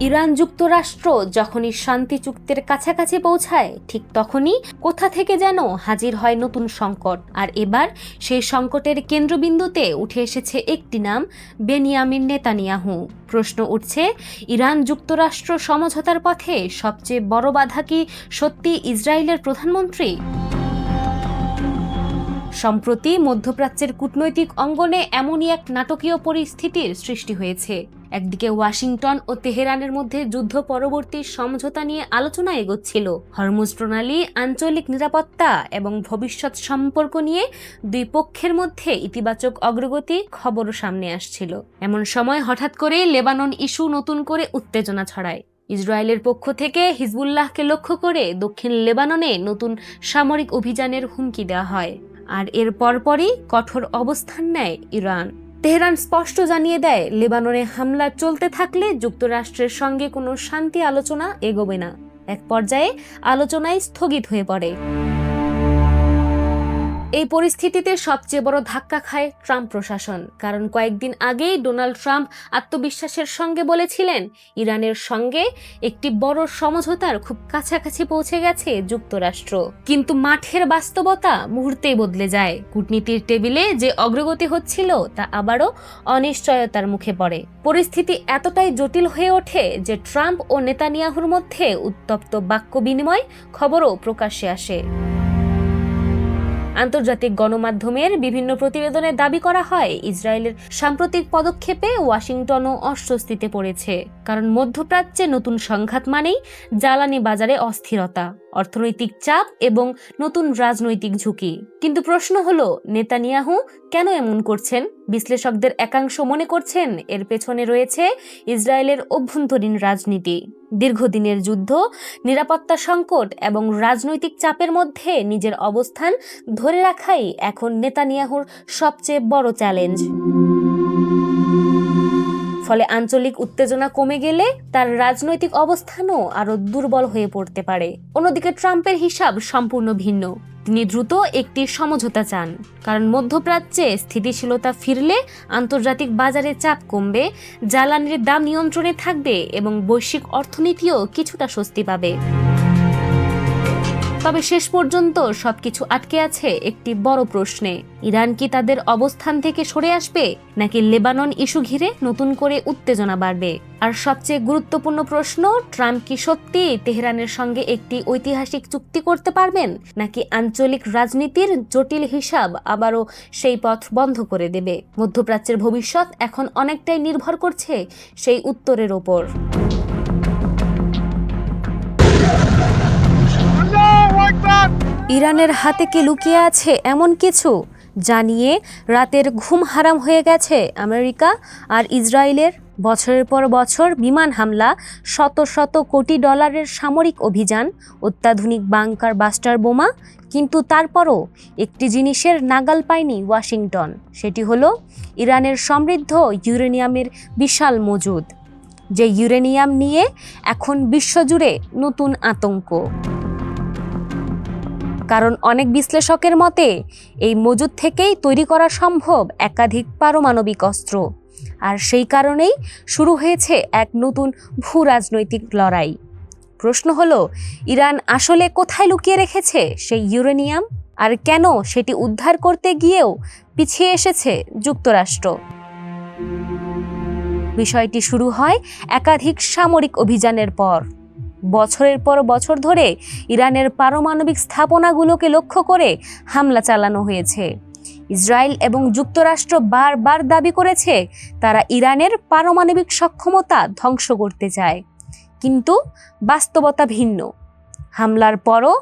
Iran যুক্তরাষ্ট্র যখনই শান্তি চুক্তির কাছাকাছি পৌঁছায় ঠিক তখনই কোথা থেকে যেন হাজির হয় নতুন সংকট। আর এবার সেই সংকটের কেন্দ্রবিন্দুতে উঠে এসেছে একটি নাম, বেনিয়ামিন নেতানিয়াহু। প্রশ্ন উঠছে, ইরান যুক্তরাষ্ট্র সমঝোতার পথে সবচেয়ে বড় বাধা কি সত্যি ইসরায়েলের প্রধানমন্ত্রী? সম্প্রতি মধ্যপ্রাচ্যের কূটনৈতিক অঙ্গনে এমনই এক নাটকীয় পরিস্থিতির সৃষ্টি হয়েছে। একদিকে ওয়াশিংটন ও তেহরানের মধ্যে যুদ্ধ পরবর্তী সমঝোতা নিয়ে আলোচনা এগোচ্ছিল। হরমুজ প্রণালী, আঞ্চলিক নিরাপত্তা এবং ভবিষ্যৎ সম্পর্ক নিয়ে দুই পক্ষের মধ্যে ইতিবাচক অগ্রগতি খবরও সামনে আসছিল। এমন সময় হঠাৎ করে লেবানন ইস্যু নতুন করে উত্তেজনা ছড়ায়। ইসরায়েলের পক্ষ থেকে হিজবুল্লাহকে লক্ষ্য করে দক্ষিণ লেবাননে নতুন সামরিক অভিযানের হুমকি দেওয়া হয়। আর এর পরপরই কঠোর অবস্থান নেয় ইরান। তেহরান স্পষ্ট জানিয়ে দেয়, লেবাননে হামলা চলতে থাকলে যুক্তরাষ্ট্রের সঙ্গে কোনো শান্তি আলোচনা এগোবে না। এক পর্যায়ে আলোচনায় স্থগিত হয়ে পড়ে। এই পরিস্থিতিতে সবচেয়ে বড় ধাক্কা খায় ট্রাম্প প্রশাসন। কারণ কয়েকদিন আগেই ডোনাল্ড ট্রাম্প আত্মবিশ্বাসের সঙ্গে বলেছিলেন, ইরানের সঙ্গে একটি বড় সমঝোতার খুব কাছাকাছি পৌঁছে গেছে যুক্তরাষ্ট্র। কিন্তু মাঠের বাস্তবতা মুহূর্তেই বদলে যায়। কূটনীতির টেবিলে যে অগ্রগতি হচ্ছিল তা আবারও অনিশ্চয়তার মুখে পড়ে। পরিস্থিতি এতটাই জটিল হয়ে ওঠে যে ট্রাম্প ও নেতানিয়াহুর মধ্যে উত্তপ্ত বাক্য বিনিময় খবরও প্রকাশ্যে আসে। আন্তর্জাতিক গণমাধ্যমের বিভিন্ন প্রতিবেদনে দাবি করা হয়, ইসরায়েলের সাম্প্রতিক পদক্ষেপে ওয়াশিংটনও অস্বস্তিতে পড়েছে। কারণ মধ্যপ্রাচ্যে নতুন সংঘাত মানেই জ্বালানি বাজারে অস্থিরতা, অর্থনৈতিক চাপ এবং নতুন রাজনৈতিক ঝুঁকি। কিন্তু প্রশ্ন হলো, নেতানিয়াহু কেন এমন করছেন? বিশ্লেষকদের একাংশ মনে করছেন, এর পেছনে রয়েছে ইসরায়েলের অভ্যন্তরীণ রাজনীতি। দীর্ঘদিনের যুদ্ধ, নিরাপত্তা সংকট এবং রাজনৈতিক চাপের মধ্যে নিজের অবস্থান ধরে রাখাই এখন নেতানিয়াহুর সবচেয়ে বড় চ্যালেঞ্জ। ফলে আঞ্চলিক উত্তেজনা কমে গেলে তার রাজনৈতিক অবস্থানও আরো দুর্বল হয়ে পড়তে পারে। অন্যদিকে ট্রাম্পের হিসাব সম্পূর্ণ ভিন্ন। তিনি দ্রুত একটি সমঝোতা চান, কারণ মধ্যপ্রাচ্যে স্থিতিশীলতা ফিরলে আন্তর্জাতিক বাজারে চাপ কমবে, জ্বালানির দাম নিয়ন্ত্রণে থাকবে এবং বৈশ্বিক অর্থনীতিও কিছুটা স্বস্তি পাবে। তবে শেষ পর্যন্ত সবকিছু আটকে আছে একটি বড় প্রশ্নে, ইরান কি তাদের অবস্থান থেকে সরে আসবে, নাকি লেবানন ইস্যু ঘিরে নতুন করে উত্তেজনা বাড়বে? আর সবচেয়ে গুরুত্বপূর্ণ প্রশ্ন, ট্রাম্প কি সত্যি তেহরানের সঙ্গে একটি ঐতিহাসিক চুক্তি করতে পারবেন, নাকি আঞ্চলিক রাজনীতির জটিল হিসাব আবারও সেই পথ বন্ধ করে দেবে? মধ্যপ্রাচ্যের ভবিষ্যৎ এখন অনেকটাই নির্ভর করছে সেই উত্তরের ওপর। ইরানের হাতে কি লুকিয়ে আছে এমন কিছু জানিয়ে রাতের ঘুম হারাম হয়ে গেছে আমেরিকা আর ইসরায়েলের? বছরের পর বছর বিমান হামলা, শত শত কোটি ডলারের সামরিক অভিযান, অত্যাধুনিক বাংকার বাস্টার বোমা, কিন্তু তারপরও একটি জিনিসের নাগাল পায়নি ওয়াশিংটন। সেটি হলো ইরানের সমৃদ্ধ ইউরেনিয়ামের বিশাল মজুদ, যে ইউরেনিয়াম নিয়ে এখন বিশ্বজুড়ে নতুন আতঙ্ক। কারণ অনেক বিশ্লেষকের মতে এই মজুদ থেকেই তৈরি করা সম্ভব একাধিক পারমাণবিক অস্ত্র। আর সেই কারণেই শুরু হয়েছে এক নতুন ভূ-রাজনৈতিক লড়াই। প্রশ্ন হলো, ইরান আসলে কোথায় লুকিয়ে রেখেছে সেই ইউরেনিয়াম, আর কেন সেটি উদ্ধার করতে গিয়েও পিছিয়ে এসেছে যুক্তরাষ্ট্র? বিষয়টি শুরু হয় একাধিক সামরিক অভিযানের পর। বছরের পর বছর ধরে ইরানের পারমাণবিক স্থাপনাগুলোকে লক্ষ্য করে হামলা চালানো হয়েছে। ইসরায়েল এবং যুক্তরাষ্ট্র বারবার দাবি করেছে তারা ইরানের পারমাণবিক সক্ষমতা ধ্বংস করতে চায়। কিন্তু বাস্তবতা ভিন্ন। হামলার পরও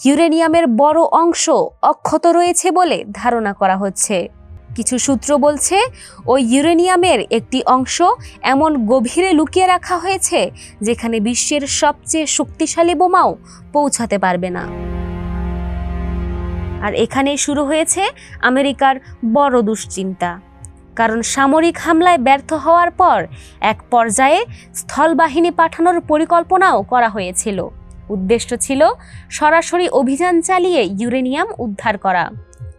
ইউরেনিয়ামের বড় অংশ অক্ষত রয়েছে বলে ধারণা করা হচ্ছে। কিছু সূত্র বলছে, ওই ইউরেনিয়ামের একটি অংশ এমন গভীরে লুকিয়ে রাখা হয়েছে যেখানে বিশ্বের সবচেয়ে শক্তিশালী বোমাও পৌঁছাতে পারবে না। আর এখানেই শুরু হয়েছে আমেরিকার বড় দুশ্চিন্তা। কারণ সামরিক হামলায় ব্যর্থ হওয়ার পর এক পর্যায়ে স্থলবাহিনী পাঠানোর পরিকল্পনাও করা হয়েছিল। উদ্দেশ্য ছিল সরাসরি অভিযান চালিয়ে ইউরেনিয়াম উদ্ধার করা।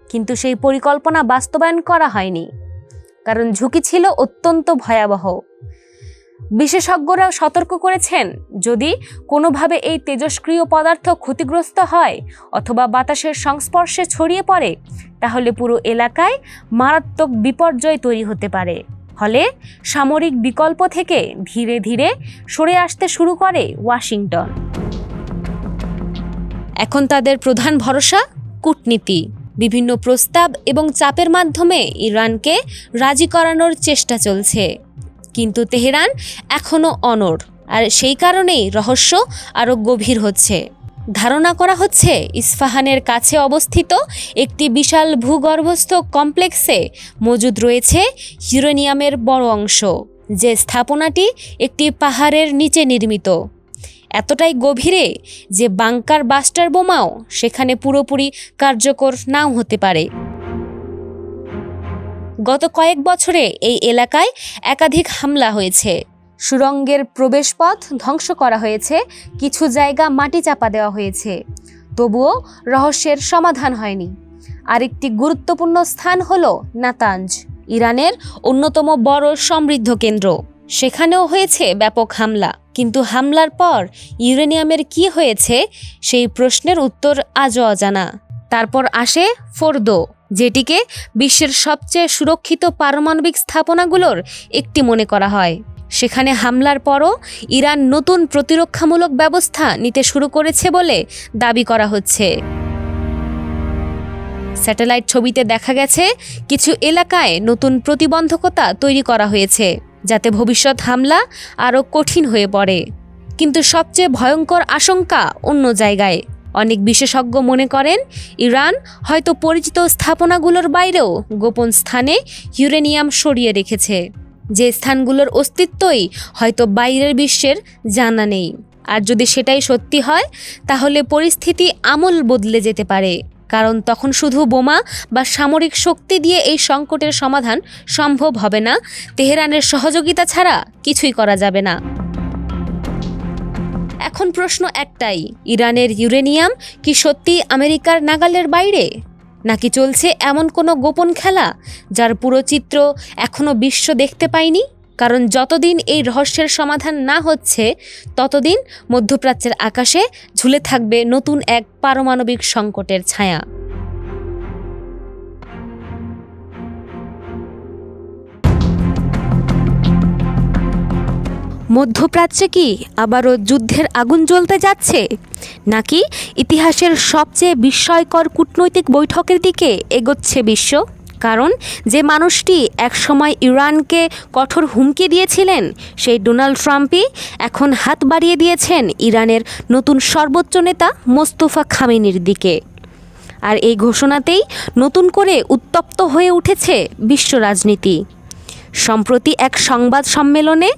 কিন্তু সেই পরিকল্পনা বাস্তবায়ন করা হয়নি, কারণ ঝুঁকি ছিল অত্যন্ত ভয়াবহ। বিশেষজ্ঞরাও সতর্ক করেছেন, যদি কোনোভাবে এই তেজস্ক্রিয় পদার্থ ক্ষতিগ্রস্ত হয় অথবা বাতাসের সংস্পর্শে ছড়িয়ে পড়ে, তাহলে পুরো এলাকায় মারাত্মক বিপর্যয় তৈরি হতে পারে। ফলে সামরিক বিকল্প থেকে ধীরে ধীরে সরে আসতে শুরু করে ওয়াশিংটন। এখন তাদের প্রধান ভরসা কূটনীতি। বিভিন্ন প্রস্তাব এবং চাপের মাধ্যমে ইরানকে রাজি করানোর চেষ্টা চলছে, কিন্তু তেহরান এখনও অনড়, আর সেই কারণেই রহস্য আরও গভীর হচ্ছে। ধারণা করা হচ্ছে ইস্পাহানের কাছে অবস্থিত একটি বিশাল ভূগর্ভস্থ কমপ্লেক্সে মজুদ রয়েছে ইউরেনিয়ামের বড় অংশ, যে স্থাপনাটি একটি পাহাড়ের নিচে নির্মিত, এতটাই গভীরে যে বাংকার বাস্টার বোমাও সেখানে পুরোপুরি কার্যকর নাও হতে পারে। গত কয়েক বছরে এই এলাকায় একাধিক হামলা হয়েছে। সুড়ঙ্গের প্রবেশপথ ধ্বংস করা হয়েছে, কিছু জায়গা মাটি চাপা দেওয়া হয়েছে, তবুও রহস্যের সমাধান হয়নি। আরেকটি গুরুত্বপূর্ণ স্থান হলো নাতাঞ্জ, ইরানের অন্যতম বড় সমৃদ্ধ কেন্দ্র। সেখানেও হয়েছে ব্যাপক হামলা, কিন্তু হামলার পর ইউরেনিয়ামের কি হয়েছে সেই প্রশ্নের উত্তর আজও অজানা। তারপর আসে ফোর্দো, যেটিকে বিশ্বের সবচেয়ে সুরক্ষিত পারমাণবিক স্থাপনাগুলোর একটি মনে করা হয়। সেখানে হামলার পরও ইরান নতুন প্রতিরক্ষামূলক ব্যবস্থা নিতে শুরু করেছে বলে দাবি করা হচ্ছে। স্যাটেলাইট ছবিতে দেখা গেছে কিছু এলাকায় নতুন প্রতিবন্ধকতা তৈরি করা হয়েছে, যাতে ভবিষ্যৎ হামলা আরও কঠিন হয়ে পড়ে। কিন্তু সবচেয়ে ভয়ঙ্কর আশঙ্কা অন্য জায়গায়। অনেক বিশেষজ্ঞ মনে করেন ইরান হয়তো পরিচিত স্থাপনাগুলোর বাইরেও গোপন স্থানে ইউরেনিয়াম সরিয়ে রেখেছে, যে স্থানগুলোর অস্তিত্বই হয়তো বাইরের বিশ্বের জানা নেই। আর যদি সেটাই সত্যি হয়, তাহলে পরিস্থিতি আমূল বদলে যেতে পারে, কারণ তখন শুধু বোমা বা সামরিক শক্তি দিয়ে এই সংকটের সমাধান সম্ভব হবে না। তেহরানের সহযোগিতা ছাড়া কিছুই করা যাবে না। এখন প্রশ্ন একটাই, ইরানের ইউরেনিয়াম কি সত্যি আমেরিকার নাগালের বাইরে, নাকি চলছে এমন কোনো গোপন খেলা যার পুরো চিত্র এখনও বিশ্ব দেখতে পায়নি? কারণ যতদিন এই রহস্যের সমাধান না হচ্ছে, ততদিন মধ্যপ্রাচ্যের আকাশে ঝুলে থাকবে নতুন এক পারমাণবিক সংকটের ছায়া। মধ্যপ্রাচ্যে কি আবারও যুদ্ধের আগুন জ্বলতে যাচ্ছে, নাকি ইতিহাসের সবচেয়ে বিস্ময়কর কূটনৈতিক বৈঠকের দিকে এগোচ্ছে বিশ্ব? কারণ যে মানুষটি একসময় ইরানকে কঠোর হুমকি দিয়েছিলেন, সেই ডোনাল্ড ট্রাম্পই এখন হাত বাড়িয়ে দিয়েছেন ইরানের নতুন সর্বোচ্চ নেতা মোস্তফা খামেনির দিকে। আর এই ঘোষণাতেই নতুন করে উত্তপ্ত হয়ে উঠেছে বিশ্ব রাজনীতি। সম্প্রতি এক সংবাদ সম্মেলনে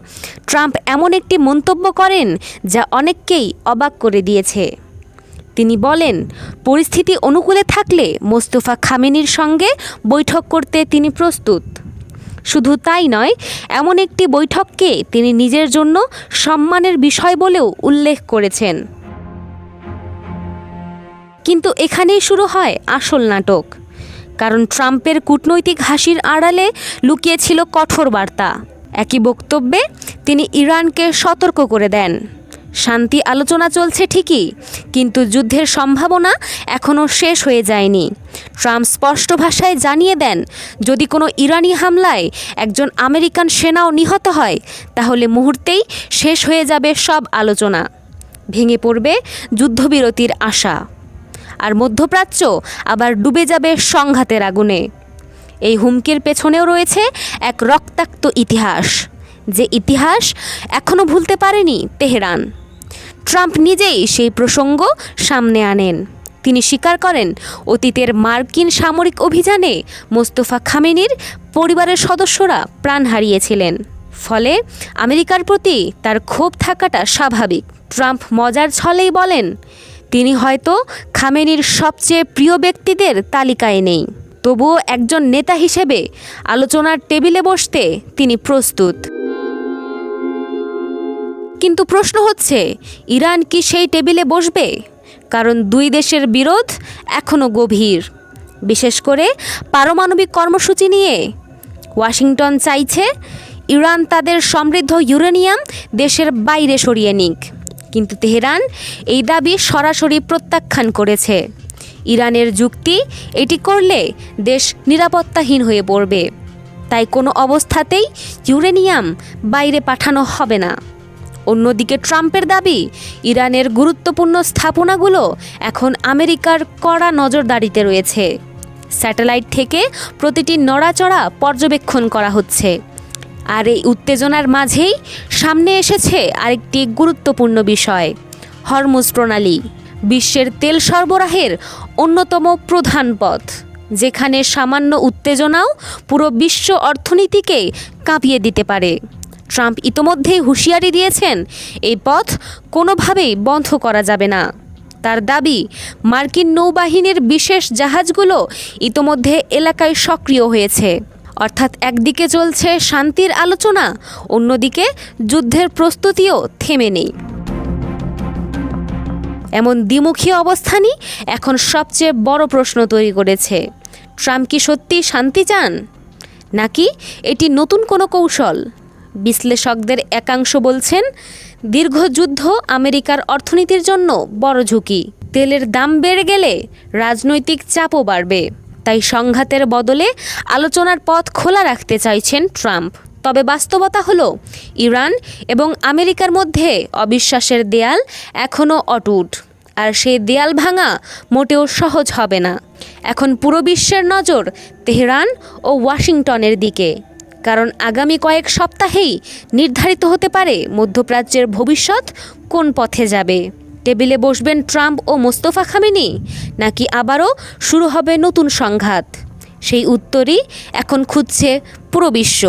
ট্রাম্প এমন একটি মন্তব্য করেন যা অনেককেই অবাক করে দিয়েছে। তিনি বলেন, পরিস্থিতি অনুকূলে থাকলে মোস্তফা খামেনির সঙ্গে বৈঠক করতে তিনি প্রস্তুত। শুধু তাই নয়, এমন একটি বৈঠককে তিনি নিজের জন্য সম্মানের বিষয় বলেও উল্লেখ করেছেন। কিন্তু এখানেই শুরু হয় আসল নাটক, কারণ ট্রাম্পের কূটনৈতিক হাসির আড়ালে লুকিয়েছিল কঠোর বার্তা। একই বক্তব্যে তিনি ইরানকে সতর্ক করে দেন, শান্তি আলোচনা চলছে ঠিকই, কিন্তু যুদ্ধের সম্ভাবনা এখনও শেষ হয়ে যায়নি। ট্রাম্প স্পষ্ট ভাষায় জানিয়ে দেন, যদি কোনো ইরানি হামলায় একজন আমেরিকান সেনাও নিহত হয়, তাহলে মুহূর্তেই শেষ হয়ে যাবে সব আলোচনা, ভেঙে পড়বে যুদ্ধবিরতির আশা, আর মধ্যপ্রাচ্য আবার ডুবে যাবে সংঘাতের আগুনে। এই হুমকির পেছনেও রয়েছে এক রক্তাক্ত ইতিহাস, যে ইতিহাস এখনও ভুলতে পারেনি তেহরান। ট্রাম্প নিজেই সেই প্রসঙ্গ সামনে আনেন। তিনি স্বীকার করেন, অতীতের মার্কিন সামরিক অভিযানে মোস্তফা খামেনির পরিবারের সদস্যরা প্রাণ হারিয়েছিলেন, ফলে আমেরিকার প্রতি তার ক্ষোভ থাকাটা স্বাভাবিক। ট্রাম্প মজার ছলেই বলেন, তিনি হয়তো খামেনির সবচেয়ে প্রিয় ব্যক্তিদের তালিকায় নেই, তবুও একজন নেতা হিসেবে আলোচনার টেবিলে বসতে তিনি প্রস্তুত। কিন্তু প্রশ্ন হচ্ছে, ইরান কি সেই টেবিলে বসবে? কারণ দুই দেশের বিরোধ এখনও গভীর, বিশেষ করে পারমাণবিক কর্মসূচি নিয়ে। ওয়াশিংটন চাইছে ইরান তাদের সমৃদ্ধ ইউরেনিয়াম দেশের বাইরে সরিয়ে নিক, কিন্তু তেহরান এই দাবি সরাসরি প্রত্যাখ্যান করেছে। ইরানের যুক্তি, এটি করলে দেশ নিরাপত্তাহীন হয়ে পড়বে, তাই কোনো অবস্থাতেই ইউরেনিয়াম বাইরে পাঠানো হবে না। অন্যদিকে ট্রাম্পের দাবি, ইরানের গুরুত্বপূর্ণ স্থাপনাগুলো এখন আমেরিকার কড়া নজরদারিতে রয়েছে। স্যাটেলাইট থেকে প্রতিটি নড়াচড়া পর্যবেক্ষণ করা হচ্ছে। আর এই উত্তেজনার মাঝেই সামনে এসেছে আরেকটি গুরুত্বপূর্ণ বিষয়, হরমুজ প্রণালী, বিশ্বের তেল সরবরাহের অন্যতম প্রধান পথ, যেখানে সামান্য উত্তেজনাও পুরো বিশ্ব অর্থনীতিকে কাঁপিয়ে দিতে পারে। ট্রাম্প ইতোমধ্যেই হুঁশিয়ারি দিয়েছেন, এই পথ কোনোভাবেই বন্ধ করা যাবে না। তার দাবি, মার্কিন নৌবাহিনীর বিশেষ জাহাজগুলো ইতোমধ্যে এলাকায় সক্রিয় হয়েছে। অর্থাৎ একদিকে চলছে শান্তির আলোচনা, অন্যদিকে যুদ্ধের প্রস্তুতিও থেমে নেই। এমন দ্বিমুখী অবস্থানই এখন সবচেয়ে বড় প্রশ্ন তৈরি করেছে। ট্রাম্প কি সত্যি শান্তি চান, নাকি এটি নতুন কোনো কৌশল? বিশ্লেষকদের একাংশ বলছেন, দীর্ঘ যুদ্ধ আমেরিকার অর্থনীতির জন্য বড় ঝুঁকি। তেলের দাম বেড়ে গেলে রাজনৈতিক চাপও বাড়বে। তাই সংঘাতের বদলে আলোচনার পথ খোলা রাখতে চাইছেন ট্রাম্প। তবে বাস্তবতা হলো, ইরান এবং আমেরিকার মধ্যে অবিশ্বাসের দেয়াল এখনও অটুট, আর সেই দেয়াল ভাঙা মোটেও সহজ হবে না। এখন পুরো বিশ্বের নজর তেহরান ও ওয়াশিংটনের দিকে, কারণ আগামী কয়েক সপ্তাহেই নির্ধারিত হতে পারে মধ্যপ্রাচ্যের ভবিষ্যৎ কোন পথে যাবে। টেবিলে বসবেন ট্রাম্প ও মোস্তফা খামেনি, নাকি আবারও শুরু হবে নতুন সংঘাত? সেই উত্তরই এখন খুঁজছে পুরো বিশ্ব।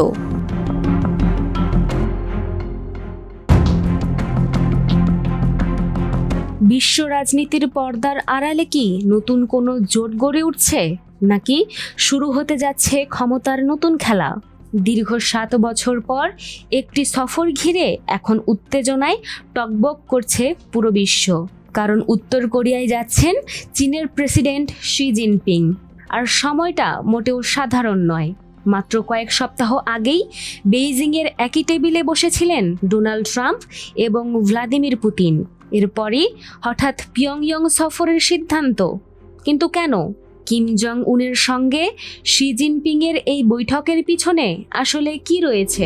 বিশ্ব রাজনীতির পর্দার আড়ালে কি নতুন কোনো জোট গড়ে উঠছে, নাকি শুরু হতে যাচ্ছে ক্ষমতার নতুন খেলা? দীর্ঘ 7 বছর পর একটি সফর ঘিরে এখন উত্তেজনায় টগবগ করছে পুরো বিশ্ব। কারণ উত্তর কোরিয়ায় যাচ্ছেন চীনের প্রেসিডেন্ট শি জিনপিং। আর সময়টা মোটেও সাধারণ নয়। মাত্র কয়েক সপ্তাহ আগেই বেইজিংয়ের একই টেবিলে বসেছিলেন ডোনাল্ড ট্রাম্প এবং ভ্লাদিমির পুতিন। এরপরই হঠাৎ পিয়ংইয়ং সফরের সিদ্ধান্ত। কিন্তু কেন? কিম জং উনের সঙ্গে শি জিনপিংয়ের এই বৈঠকের পিছনে আসলে কি রয়েছে?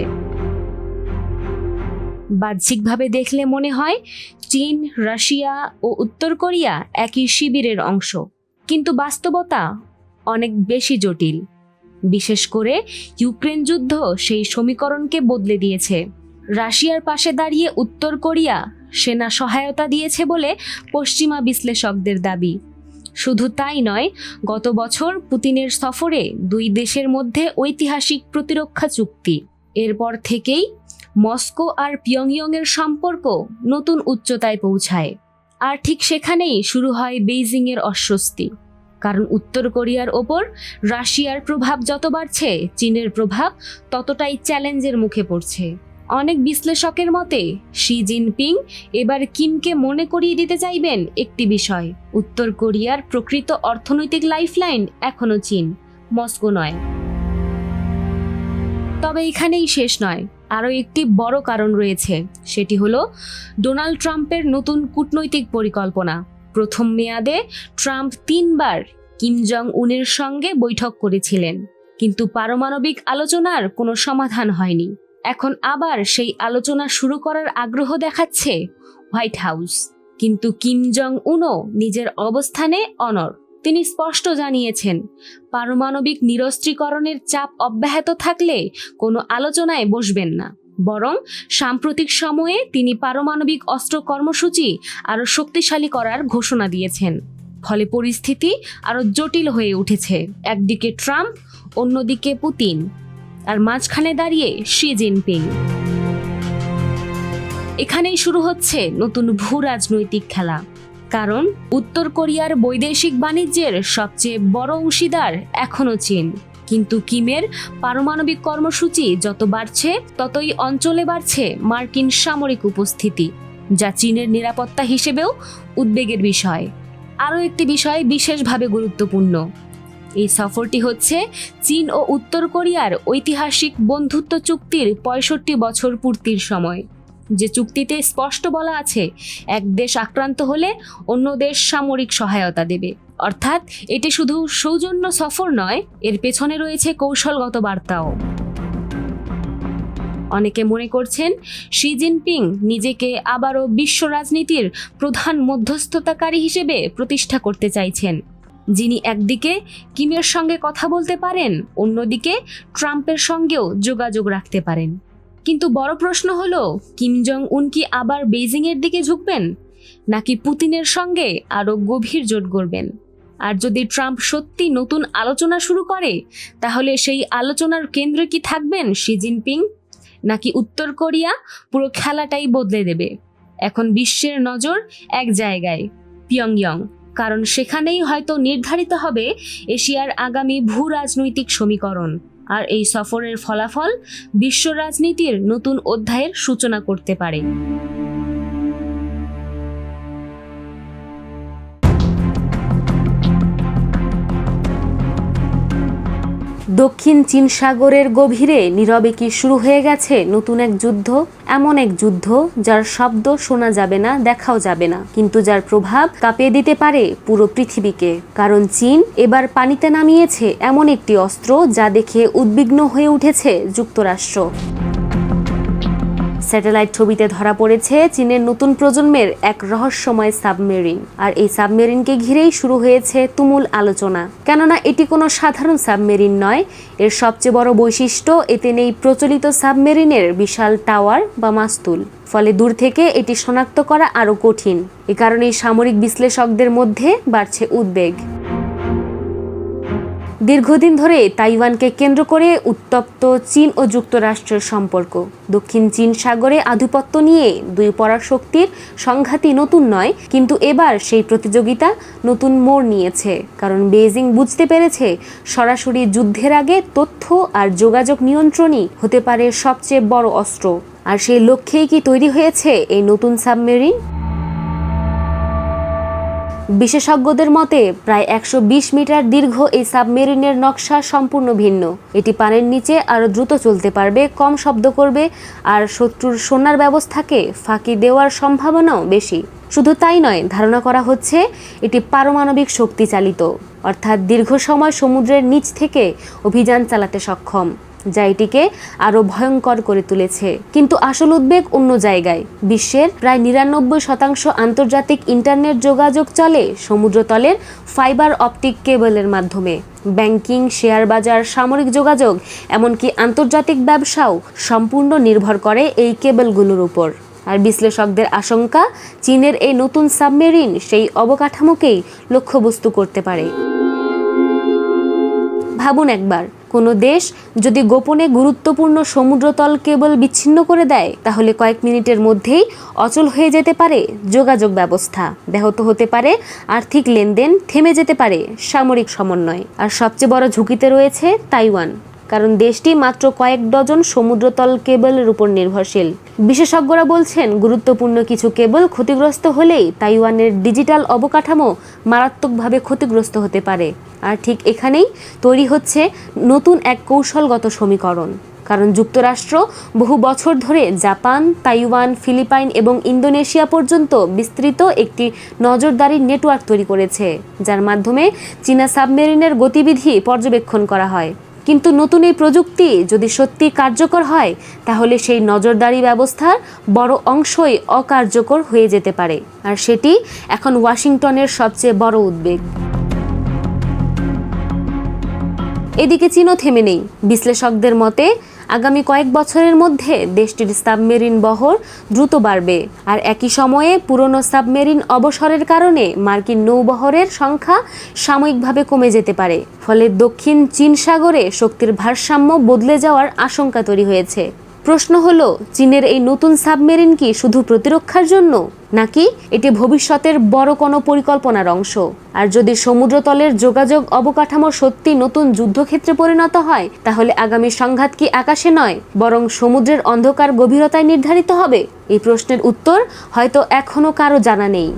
বাহ্যিকভাবে দেখলে মনে হয় চীন, রাশিয়া ও উত্তর কোরিয়া একই শিবিরের অংশ, কিন্তু বাস্তবতা অনেক বেশি জটিল। বিশেষ করে ইউক্রেন যুদ্ধ সেই সমীকরণকে বদলে দিয়েছে। রাশিয়ার পাশে দাঁড়িয়ে উত্তর কোরিয়া সেনা সহায়তা দিয়েছে বলে পশ্চিমা বিশ্লেষকদের দাবি। শুধু তাই নয়, গত বছর পুতিনের সফরে 2 দেশের মধ্যে ঐতিহাসিক প্রতিরক্ষা চুক্তি। এরপর থেকেই মস্কো আর পিয়ংইয়ংয়ের সম্পর্ক নতুন উচ্চতায় পৌঁছায়। আর ঠিক সেখানেই শুরু হয় বেইজিংয়ের অস্বস্তি। কারণ উত্তর কোরিয়ার ওপর রাশিয়ার প্রভাব যত বাড়ছে, চীনের প্রভাব ততটাই চ্যালেঞ্জের মুখে পড়ছে। অনেক বিশ্লেষকের মতে শি জিনপিং এবার কিমকে মনে করিয়ে দিতে চাইবেন একটি বিষয়, উত্তর কোরিয়ার প্রকৃত অর্থনৈতিক লাইফলাইন এখনো চীন, মস্কো নয়। তবে এখানেই শেষ নয়, আরও একটি বড় কারণ রয়েছে। সেটি হলো ডোনাল্ড ট্রাম্পের নতুন কূটনৈতিক পরিকল্পনা। প্রথম মেয়াদে ট্রাম্প 3 বার কিম জং উনের সঙ্গে বৈঠক করেছিলেন, কিন্তু পারমাণবিক আলোচনার কোনো সমাধান হয়নি। এখন আবার সেই আলোচনা শুরু করার আগ্রহ দেখাচ্ছে হোয়াইট হাউস। কিন্তু কিম জং উনও নিজের অবস্থানে অনড়। তিনি স্পষ্ট জানিয়েছেন, পারমাণবিক নিরস্ত্রীকরণের চাপ অব্যাহত থাকলে কোনো আলোচনায় বসবেন না। বরং সাম্প্রতিক সময়ে তিনি পারমাণবিক অস্ত্র কর্মসূচি আরও শক্তিশালী করার ঘোষণা দিয়েছেন। ফলে পরিস্থিতি আরও জটিল হয়ে উঠেছে। একদিকে ট্রাম্প, অন্যদিকে পুতিন, আর মাঝখানে দাঁড়িয়ে শি জিনপিং। এখানেই শুরু হচ্ছে নতুন ভূ-রাজনৈতিক খেলা। কারণ উত্তর কোরিয়ার বৈদেশিক বাণিজ্যের সবচেয়ে বড় অংশীদার এখনো চীন। কিন্তু কিমের পারমাণবিক কর্মসূচি যত বাড়ছে, ততই অঞ্চলে বাড়ছে মার্কিন সামরিক উপস্থিতি, যা চীনের নিরাপত্তা হিসেবেও উদ্বেগের বিষয়। আরও একটি বিষয় বিশেষভাবে গুরুত্বপূর্ণ, এই সফরটি হচ্ছে চীন ও উত্তর কোরিয়ার ঐতিহাসিক বন্ধুত্ব চুক্তির ৬৫ বছর পূর্তির সময়, যে চুক্তিতে স্পষ্ট বলা আছে এক দেশ আক্রান্ত হলে অন্য দেশ সামরিক সহায়তা দেবে। অর্থাৎ এটি শুধু সৌজন্য সফর নয়, এর পেছনে রয়েছে কৌশলগত বার্তাও। অনেকে মনে করছেন শি জিনপিং নিজেকে আবারও বিশ্ব রাজনীতির প্রধান মধ্যস্থতাকারী হিসেবে প্রতিষ্ঠা করতে চাইছেন, যিনি একদিকে কিমের সঙ্গে কথা বলতে পারেন, অন্যদিকে ট্রাম্পের সঙ্গেও যোগাযোগ রাখতে পারেন। কিন্তু বড় প্রশ্ন হলো, কিম জং উন কি আবার বেইজিংয়ের দিকে ঝুঁকবেন, নাকি পুতিনের সঙ্গে আরও গভীর জোট গড়বেন? আর যদি ট্রাম্প সত্যি নতুন আলোচনা শুরু করে, তাহলে সেই আলোচনার কেন্দ্রে কি থাকবেন শি জিনপিং, নাকি উত্তর কোরিয়া পুরো খেলাটাই বদলে দেবে? এখন বিশ্বের নজর এক জায়গায়, পিয়ংইয়ং, কারণ সেখানেই হয়তো নির্ধারিত হবে এশিয়ার আগামী ভূ রাজনৈতিক সমীকরণ। আর এই সফরের ফলাফল বিশ্ব রাজনীতির নতুন অধ্যায়ের সূচনা করতে পারে। দক্ষিণ চীন সাগরের গভীরে নীরবে কি শুরু হয়ে গেছে নতুন এক যুদ্ধ? এমন এক যুদ্ধ যার শব্দ শোনা যাবে না, দেখাও যাবে না, কিন্তু যার প্রভাব কাঁপিয়ে দিতে পারে পুরো পৃথিবীকে। কারণ চীন এবার পানিতে নামিয়েছে এমন একটি অস্ত্র যা দেখে উদ্বিগ্ন হয়ে উঠেছে যুক্তরাষ্ট্র। স্যাটেলাইট ছবিতে ধরা পড়েছে চীনের নতুন প্রজন্মের এক রহস্যময় সাবমেরিন। আর এই সাবমেরিনকে ঘিরেই শুরু হয়েছে তুমুল আলোচনা। কেননা এটি কোনো সাধারণ সাবমেরিন নয়, এর সবচেয়ে বড় বৈশিষ্ট্য এতে নেই প্রচলিত সাবমেরিনের বিশাল টাওয়ার বা মাস্তুল। ফলে দূর থেকে এটি শনাক্ত করা আরও কঠিন। এ কারণেই সামরিক বিশ্লেষকদের মধ্যে বাড়ছে উদ্বেগ। দীর্ঘদিন ধরে তাইওয়ানকে কেন্দ্র করে উত্তপ্ত চীন ও যুক্তরাষ্ট্রের সম্পর্ক। দক্ষিণ চীন সাগরে আধিপত্য নিয়ে দুই পরাশক্তির সংঘাতই নতুন নয়, কিন্তু এবার সেই প্রতিযোগিতা নতুন মোড় নিয়েছে। কারণ বেইজিং বুঝতে পেরেছে সরাসরি যুদ্ধের আগে তথ্য আর যোগাযোগ নিয়ন্ত্রণই হতে পারে সবচেয়ে বড় অস্ত্র। আর সেই লক্ষ্যেই কি তৈরি হয়েছে এই নতুন সাবমেরিন? বিশেষজ্ঞদের মতে প্রায় ১২০ মিটার দীর্ঘ এই সাবমেরিনের নকশা সম্পূর্ণ ভিন্ন। এটি পানির নিচে আরও দ্রুত চলতে পারবে, কম শব্দ করবে, আর শত্রুর সোনার ব্যবস্থাকে ফাঁকি দেওয়ার সম্ভাবনাও বেশি। শুধু তাই নয়, ধারণা করা হচ্ছে এটি পারমাণবিক শক্তি চালিত, অর্থাৎ দীর্ঘ সময় সমুদ্রের নিচ থেকে অভিযান চালাতে সক্ষম, যা এটিকে আরও ভয়ঙ্কর করে তুলেছে। কিন্তু আসল উদ্বেগ অন্য জায়গায়। বিশ্বের প্রায় ৯৯% আন্তর্জাতিক ইন্টারনেট যোগাযোগ চলে সমুদ্রতলের ফাইবার অপটিক কেবলের মাধ্যমে। ব্যাংকিং, শেয়ার বাজার, সামরিক যোগাযোগ, এমনকি আন্তর্জাতিক ব্যবসাও সম্পূর্ণ নির্ভর করে এই কেবলগুলোর উপর। আর বিশ্লেষকদের আশঙ্কা, চীনের এই নতুন সাবমেরিন সেই অবকাঠামোকেই লক্ষ্যবস্তু করতে পারে। ভাবুন একবার, কোনো দেশ যদি গোপনে গুরুত্বপূর্ণ সমুদ্রতল কেবল বিচ্ছিন্ন করে দেয়, তাহলে কয়েক মিনিটের মধ্যেই অচল হয়ে যেতে পারে যোগাযোগ ব্যবস্থা, ব্যাহত হতে পারে আর্থিক লেনদেন, থেমে যেতে পারে সামরিক সমন্বয়। আর সবচেয়ে বড় ঝুঁকিতে রয়েছে তাইওয়ান, কারণ দেশটি মাত্র কয়েক ডজন সমুদ্রতল কেবলের উপর নির্ভরশীল। বিশেষজ্ঞরা বলছেন গুরুত্বপূর্ণ কিছু কেবল ক্ষতিগ্রস্ত হলেই তাইওয়ানের ডিজিটাল অবকাঠামো মারাত্মকভাবে ক্ষতিগ্রস্ত হতে পারে। আর ঠিক এখানেই তৈরি হচ্ছে নতুন এক কৌশলগত সমীকরণ। কারণ যুক্তরাষ্ট্র বহু বছর ধরে জাপান, তাইওয়ান, ফিলিপাইন এবং ইন্দোনেশিয়া পর্যন্ত বিস্তৃত একটি নজরদারি নেটওয়ার্ক তৈরি করেছে, যার মাধ্যমে চীনা সাবমেরিনের গতিবিধি পর্যবেক্ষণ করা হয়। কিন্তু নতুন এই প্রযুক্তি যদি সত্যি কার্যকর হয়, তাহলে সেই নজরদারি ব্যবস্থার বড় অংশই অকার্যকর হয়ে যেতে পারে। আর সেটি এখন ওয়াশিংটনের সবচেয়ে বড় উদ্বেগ। এদিকে চীনও থেমে নেই। বিশ্লেষকদের মতে আগামী কয়েক বছরের মধ্যে দেশটির সাবমেরিন বহর দ্রুত বাড়বে। আর একই সময়ে পুরনো সাবমেরিন অবসরের কারণে মার্কিন নৌবহরের সংখ্যা সাময়িকভাবে কমে যেতে পারে। ফলে দক্ষিণ চীন সাগরে শক্তির ভারসাম্য বদলে যাওয়ার আশঙ্কা তৈরি হয়েছে। প্রশ্ন হলো, চীনের এই নতুন সাবমেরিন কি শুধু প্রতিরক্ষার জন্য, নাকি এটি ভবিষ্যতের বড় কোনো পরিকল্পনার অংশ? আর যদি সমুদ্রতলের যোগাযোগ অবকাঠামো সত্যি নতুন যুদ্ধক্ষেত্রে পরিণত হয়, তাহলে আগামী সংঘাত কি আকাশে নয়, বরং সমুদ্রের অন্ধকার গভীরতায় নির্ধারিত হবে? এই প্রশ্নের উত্তর হয়তো এখনো কারো জানা নেই।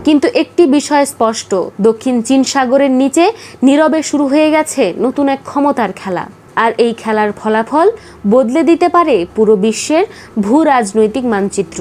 কিন্তু একটি বিষয় স্পষ্ট, দক্ষিণ চীন সাগরের নিচে নীরবে শুরু হয়ে গেছে নতুন এক ক্ষমতার খেলা। আর এই খেলার ফলাফল বদলে দিতে পারে পুরো বিশ্বের ভূ রাজনৈতিক মানচিত্র।